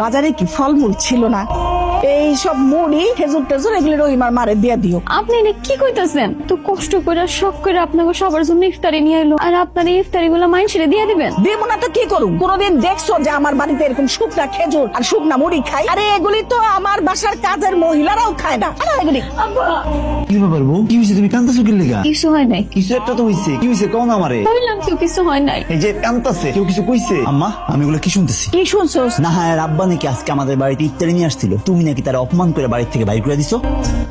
বাজারে কি ফলমূল ছিল না? এই সব মুড়ি খেজুর টেজুর এগুলো রহিমার মারে দিয়ে দিও। আপনি এটা কি কইতাছেন? তো কষ্ট করে শখ করে আপনাকে সবার জন্য ইফতারি নিয়ে এলো, আর আপনার এই ইফতারি গুলো মানুষের দিয়ে দিবেন? দিব না তো কি করুম? কোনদিন দেখছো যে আমার বাড়িতে এরকম শুকনা খেজুর আর শুকনা মুড়ি খাই? আরে এগুলি তো আমার বাসার কাজের মহিলারাও খায় না। আরে এগুলি কি ব্যাপার বউ? কি হয়েছে? তুমি কান্দাছো কি লেগা? কিছু হয় নাই। কিছু একটা তো হয়েছে। কি হয়েছে কোন আমারে? বললাম কেউ কিছু হয় নাই। এই যে কান্দাছে, কেউ কিছু কইছে? আম্মা, আমি এগুলো কি শুনতেছি? কি শুনছোস? না হ্যাঁ, আব্বা নাকি আজকে আমাদের বাড়িতে ইফতারি নিয়ে আসছিল, তুমি নাকি তারা অপমান করে বাড়ি থেকে বাইর করে দিছো।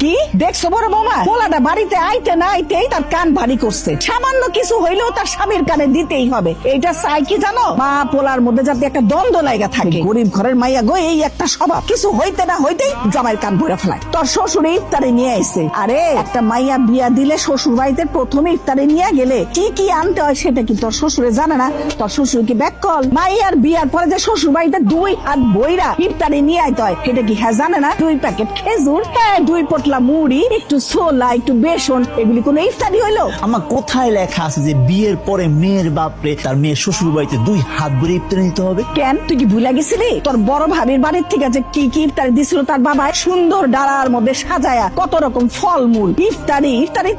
কি দেখছো বড় মামা? পোলাটা বাড়িতে আইতে না আইতেই তার কান ভারী করছে। সামান্য কিছু হইলেও তার স্বামীর কানে দিতেই হবে। এইটা চাই কি জানো? মা পোলার মধ্যে যাতে একটা দ্বন্দ্ব লাগা থাকে। গরিব ঘরের মাইয়া গো, এই একটা স্বভাব। কিছু হইতে না হইতেই জামাইয়ের কান ভরে ফেলায়। তোর শ্বশুর ইফতারি নিয়ে আইছে। আরে একটা মাইয়া বিয়া দিলে শ্বশুর বাড়িতে প্রথমে ইফতারি নিয়ে গেলে কি কি আনতে হয় সেটা কি তোর শ্বশুরে জানে না? তোর শ্বশুর কি ব্যাককল? মাইয়ার বিয়ার পরে যে শ্বশুর বাড়িতে 2 হাত বইরা ইফতারি নিয়ে আইতে হয় সেটা কি হ্যাঁ জানে না? 2 প্যাকেট খেজুর, 2 পটলা মুড়ি, একটু ছোলা, একটু বেসন, এগুলি কোনো ইফতারি হইলো? আম্মা, কোথায় লেখা আছে যে বিয়ের পরে মেয়ের বাপরে তার মেয়ের শ্বশুর বাড়িতে 2 হাত ভরে ইফতারি নিতে হবে? কেন তুই কি ভুলে গেছিলি? তোর বড় ভাবির বাড়ির থেকে যে কি কি ইফতারি দিছিল তার বাবা? সুন্দর ডালার মধ্যে সাজায়া কত রকম ফলমূল। ইফতারি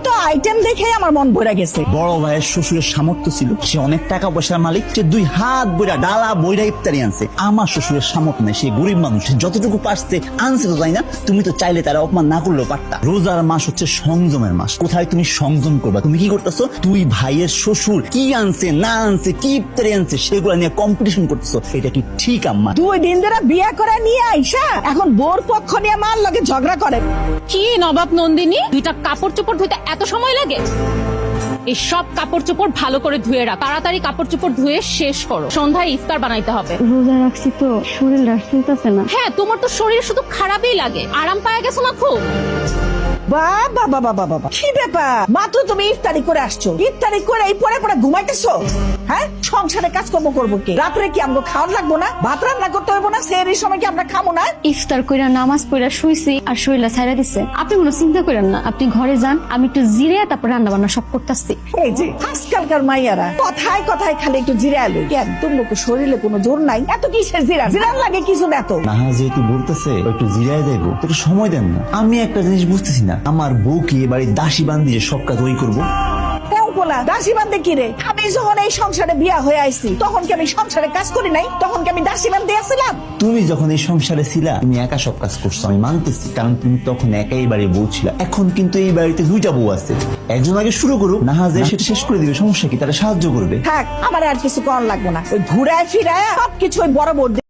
তো আইটেম দেখে আমার মন ভরে গেছে। বড় ভাইয়ের শ্বশুরের সামর্থ্য ছিল, সে অনেক টাকা পয়সার মালিক, সে 2 হাত বইরা ডালা বইরা ইফতারি আনছে। আমার শ্বশুরের সামর্থ্য নেই, সে গরিব মানুষ, সে যতটুকু পারছে আনছে তো, তাই না? তুমি তো চাইলে তারা অপমান না করলেও পারতা। রোজার মাস হচ্ছে সংযমের মাস, কোথায় তুমি সংযম করবা? তুমি কি করতেছো? তুই ভাইয়ের শ্বশুর কি আনছে না আনছে, কি ইফতারি আনছে সেগুলো নিয়ে কম্পিটিশন করতেছো, এটা কি ঠিক আম্মা? 2 দিন ধরে বিয়া করে নিয়ে আইসা এখন বোর পক্ষ নিয়ে মার লগে ঝগড়া করে। কি নবাব নন্দিনী, 2টা কাপড় চোপড় ধুইতে এত সময় লাগে? এই সব কাপড় চোপড় ভালো করে ধুয়ে রাখ, তাড়াতাড়ি কাপড় চোপড় ধুয়ে শেষ করো, সন্ধ্যায় ইফতার বানাইতে হবে। রোজা রাখছি তো শরীর রাখতেছে না। হ্যাঁ, তোমার তো শরীর শুধু খারাপই লাগে, আরাম পাওয়া গেছো না খুব? বাবা বাবা বাবা, কি ব্যাপার? মাত্র তুমি ইফতারি করে আসছো, ইফতারি করে এই পরে পরে ঘুমাইতেছো? হ্যাঁ, সংসারে কাজকর্ম করবো কি? রাত্রে কি আমাকে খাওয়ার লাগবো না? ভাত রান্না করতে হইব না? সেই সময় কি আমরা খাবো না? ইফতার কইরা নামাজ পড়া শুইছি আর শরীরটা ছাইরা দিছে। আপনি কোনো চিন্তা করেন না, আপনি ঘরে যান, আমি একটু জিরে তারপর রান্না বান্না সব করতেছি। এই যে আজকালকার মাইয়ারা কথায় কথায় খালি একটু জিরা আলু। কেন তোমার শরীরে কোনো জোর নাই? এত কিসের জিরা? জিরার লাগে কিছু না তো। না যেহেতু বলতেছে একটু জিরায় দেবো, একটু সময় দেন না। আমি একটা জিনিস বুঝতেছি না, আমার বউ কি এবারে দাসী বান্ধিয়ে সব কাজ ওই করবো? দাসী বান্ধে কি রে? আমি যখন এই সংসারে বিয়া হয়ে আইছি তখন কি আমি সংসারে কাজ করি নাই? তখন কি আমি দাসী বান্ধে আসছিলাম? তুমি যখন এই সংসারে ছিলা তুমি একা সব কাজ করছো, আমি মানতেছি, কারণ তুমি তখন একাই বাড়ি বউ ছিলা। এখন কিন্তু এই বাড়িতে 2টা বউ আছে, একজন আগে শুরু করুক, না হয় সেটা শেষ করে দিবে, সমস্যা কি? তারা সাহায্য করবে। থাক, আমার আর কিছু করার লাগবে না। ওই ঘুরায় ফিরায় সবকিছু ওই বড় বড়